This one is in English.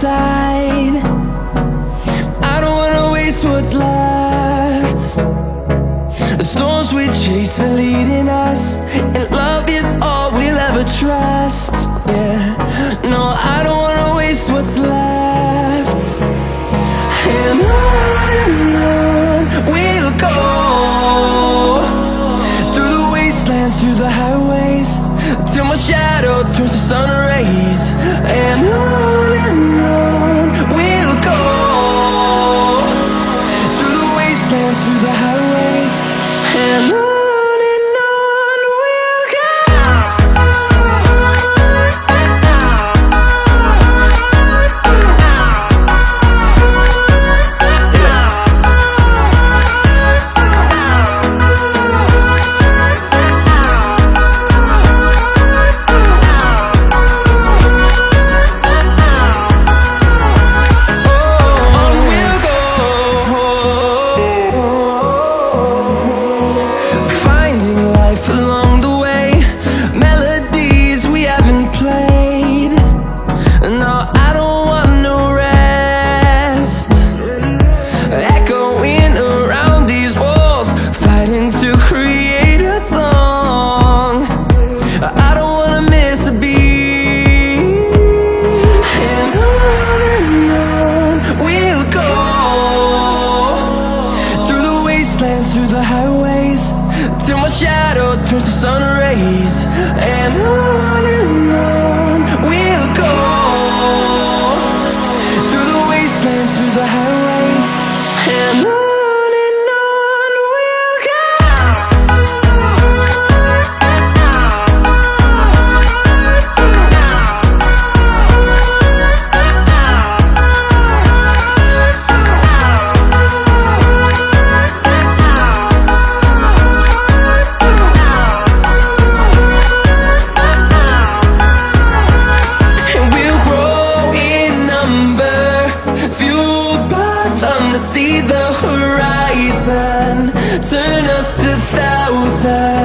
inside. I don't wanna waste what's left. The storms we chase are leading us, and love is all we'll ever trust. Yeah, no, I don't wanna waste what's left. And on we'll go, through the wastelands, through the highways, till my shadow turns to sun rays. And on we'll go, through the wastelands, through the highways, and on we'll go. Along the way, melodies we haven't played. No, I don't want no rest. Echoing around these walls, fighting to create a song. I don't wanna miss a beat. And on we'll go, through the wastelands, through the highways, till my shadow turns to sun rays. And on we'll go, through the wastelands, through the highways, and on we'll go. Fueled by them to see the horizon, turn us to thousands.